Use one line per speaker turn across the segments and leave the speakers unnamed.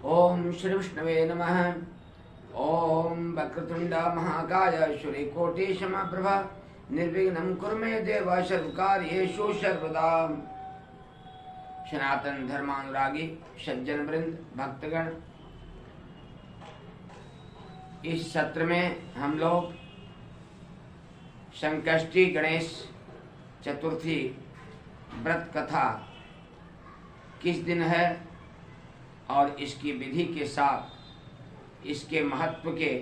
ओम श्री विष्णवे नमः। ओम वक्रतुंड महाकाय सूर्यकोटि समप्रभा निर्विघ्नं कुरु मे देव सर्वकार्येषु सर्वदा। सनातन धर्मानुरागी सज्जन वृंद भक्तगण, इस सत्र में हम लोग संकष्टी गणेश चतुर्थी व्रत कथा किस दिन है और इसकी विधि के साथ इसके महत्व के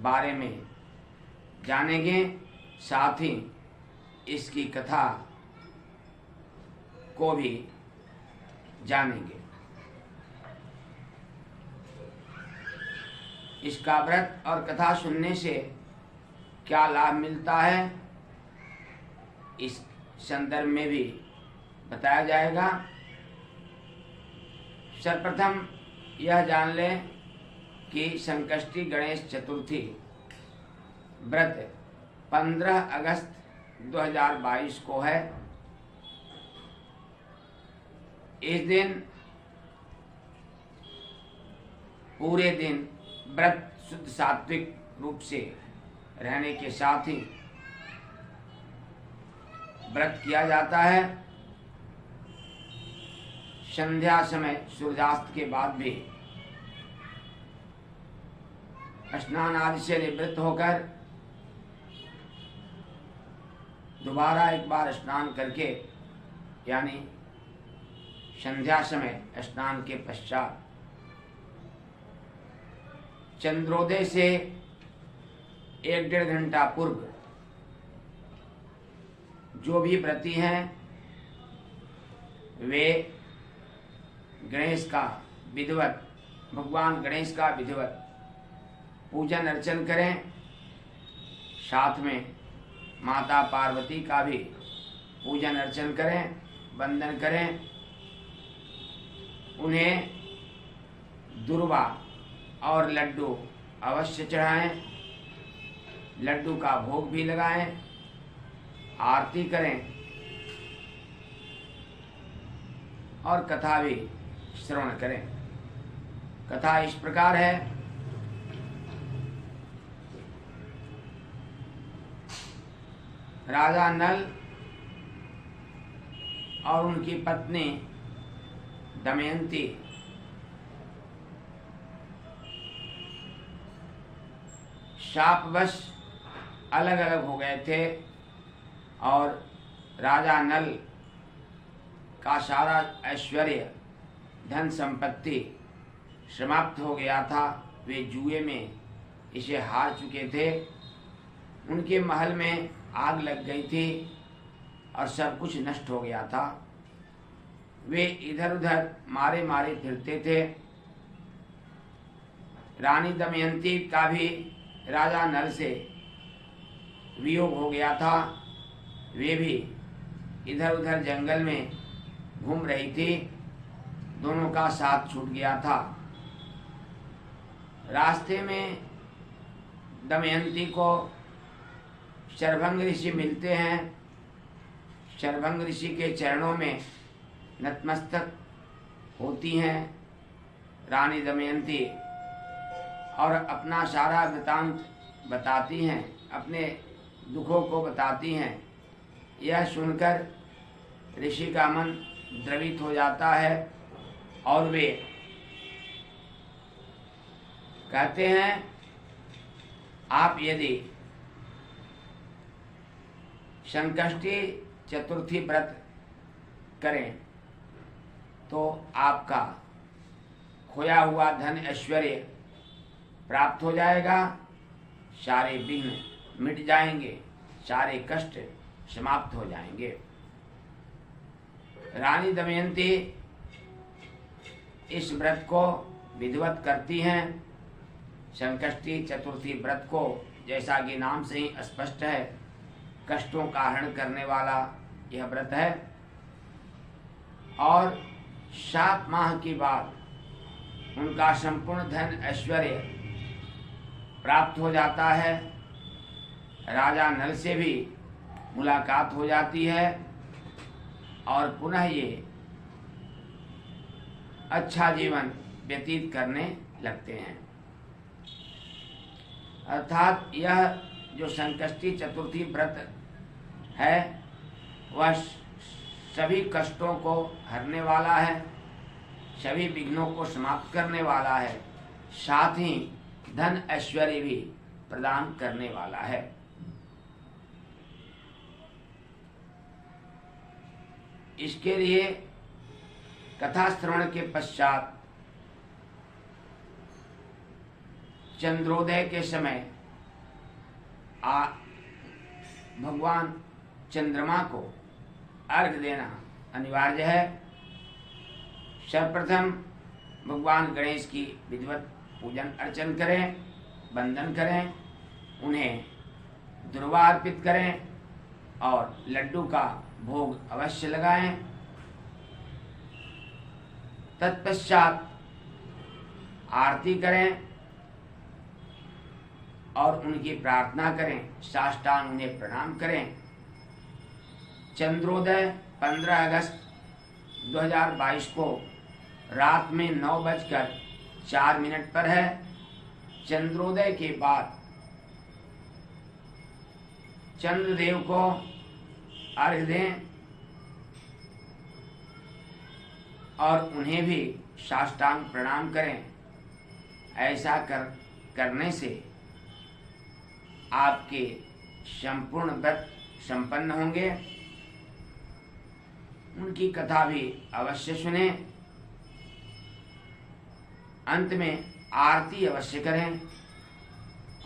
बारे में जानेंगे, साथ ही इसकी कथा को भी जानेंगे। इसका व्रत और कथा सुनने से क्या लाभ मिलता है, इस संदर्भ में भी बताया जाएगा। सर्वप्रथम यह जान लें कि संकष्टी गणेश चतुर्थी व्रत 15 अगस्त 2022 को है। इस दिन पूरे दिन व्रत शुद्ध सात्विक रूप से रहने के साथ ही व्रत किया जाता है। संध्या समय सूर्यास्त के बाद भी स्नान आदि से निवृत्त होकर दोबारा एक बार स्नान करके, यानी संध्या समय स्नान के पश्चात चंद्रोदय से 1-1.5 घंटा पूर्व जो भी व्रती हैं वे गणेश का विधिवत, भगवान गणेश का विधिवत पूजन अर्चन करें। साथ में माता पार्वती का भी पूजन अर्चन करें, वंदन करें। उन्हें दुर्वा और लड्डू अवश्य चढ़ाएं, लड्डू का भोग भी लगाएं, आरती करें और कथा भी श्रवण करें। कथा इस प्रकार है। राजा नल और उनकी पत्नी दमयंती शापवश अलग अलग हो गए थे और राजा नल का सारा ऐश्वर्य, धन संपत्ति समाप्त हो गया था। वे जुए में इसे हार चुके थे। उनके महल में आग लग गई थी और सब कुछ नष्ट हो गया था। वे इधर उधर मारे मारे फिरते थे। रानी दमयंती का भी राजा नल से वियोग हो गया था। वे भी इधर उधर जंगल में घूम रही थी। दोनों का साथ छूट गया था। रास्ते में दमयंती को शरभंग ऋषि मिलते हैं। शरभंग ऋषि के चरणों में नतमस्तक होती हैं रानी दमयंती और अपना सारा वृतांत बताती हैं, अपने दुखों को बताती हैं। यह सुनकर ऋषि का मन द्रवित हो जाता है और वे कहते हैं, आप यदि संकष्टी चतुर्थी व्रत करें तो आपका खोया हुआ धन ऐश्वर्य प्राप्त हो जाएगा, सारे विघ्न मिट जाएंगे, सारे कष्ट समाप्त हो जाएंगे। रानी दमयंती इस व्रत को विधिवत करती हैं। संकष्टी चतुर्थी व्रत को, जैसा कि नाम से ही स्पष्ट है, कष्टों का हरण करने वाला यह व्रत है। और 7 माह के बाद उनका संपूर्ण धन ऐश्वर्य प्राप्त हो जाता है। राजा नल से भी मुलाकात हो जाती है और पुनः ये अच्छा जीवन व्यतीत करने लगते हैं। अर्थात यह जो संकष्टी चतुर्थी व्रत है वह सभी कष्टों को हरने वाला है, सभी विघ्नों को समाप्त करने वाला है, साथ ही धन ऐश्वर्य भी प्रदान करने वाला है। इसके लिए कथा श्रवण के पश्चात चंद्रोदय के समय भगवान चंद्रमा को अर्घ्य देना अनिवार्य है। सर्वप्रथम भगवान गणेश की विधिवत पूजन अर्चन करें, वंदन करें, उन्हें दुर्वा अर्पित करें और लड्डू का भोग अवश्य लगाएं। तत्पश्चात आरती करें और उनकी प्रार्थना करें, साष्टांग उन्हें प्रणाम करें। चंद्रोदय 15 अगस्त 2022 को रात में 9:04 पर है। चंद्रोदय के बाद चंद्रदेव को अर्घ्य दें और उन्हें भी साष्टांग प्रणाम करें। ऐसा करने से आपके संपूर्ण व्रत संपन्न होंगे। उनकी कथा भी अवश्य सुने। अंत में आरती अवश्य करें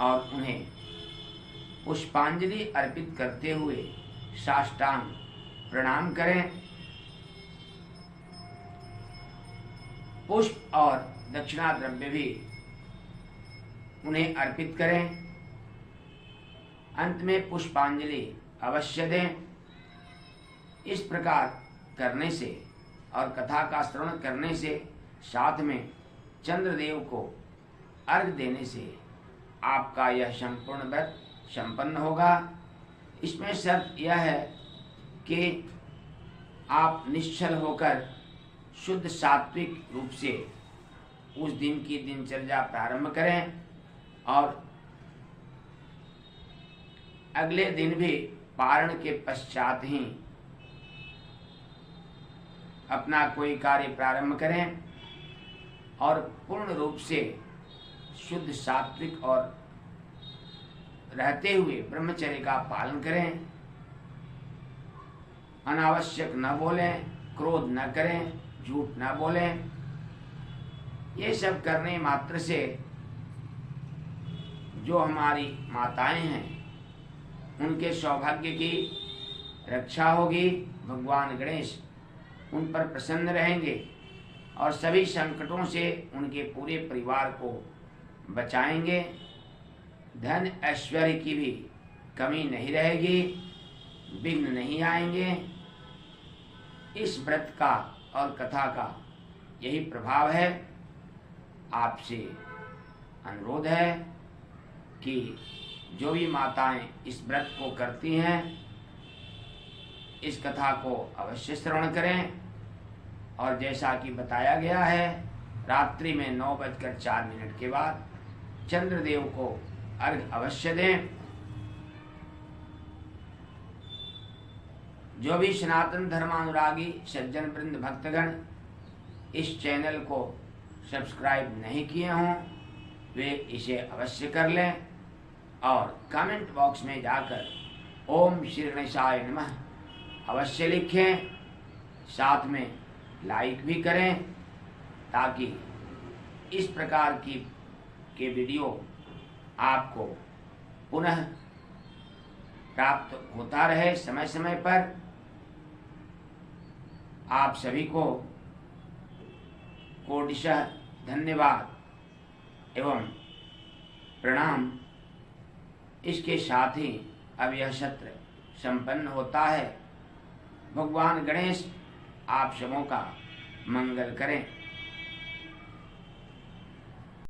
और उन्हें पुष्पांजलि अर्पित करते हुए साष्टांग प्रणाम करें। पुष्प और दक्षिणा द्रव्य भी उन्हें अर्पित करें। अंत में पुष्पांजलि अवश्य दें। इस प्रकार करने से और कथा का श्रवण करने से, साथ में चंद्रदेव को अर्घ्य देने से आपका यह संपूर्ण व्रत संपन्न होगा। इसमें शर्त यह है कि आप निश्चल होकर शुद्ध सात्विक रूप से उस दिन की दिनचर्या प्रारंभ करें और अगले दिन भी पारण के पश्चात ही अपना कोई कार्य प्रारंभ करें और पूर्ण रूप से शुद्ध सात्विक और रहते हुए ब्रह्मचर्य का पालन करें। अनावश्यक न बोलें, क्रोध न करें, झूठ न बोलें। ये सब करने मात्र से जो हमारी माताएं हैं उनके सौभाग्य की रक्षा होगी। भगवान गणेश उन पर प्रसन्न रहेंगे और सभी संकटों से उनके पूरे परिवार को बचाएंगे। धन ऐश्वर्य की भी कमी नहीं रहेगी, विघ्न नहीं आएंगे। इस व्रत का और कथा का यही प्रभाव है। आपसे अनुरोध है कि जो भी माताएं इस व्रत को करती हैं इस कथा को अवश्य श्रवण करें और जैसा कि बताया गया है रात्रि में 9:04 के बाद चंद्रदेव को अर्घ्य अवश्य दें। जो भी सनातन धर्मानुरागी सज्जन वृंद भक्तगण इस चैनल को सब्सक्राइब नहीं किए हों वे इसे अवश्य कर लें और कमेंट बॉक्स में जाकर ओम श्री गणेशाय नमः अवश्य लिखें। साथ में लाइक भी करें ताकि इस प्रकार के वीडियो आपको पुनः प्राप्त होता रहे समय समय पर। आप सभी को कोटिशः धन्यवाद एवं प्रणाम। इसके साथ ही अब यह सत्र संपन्न होता है। भगवान गणेश आप सबों का मंगल करें।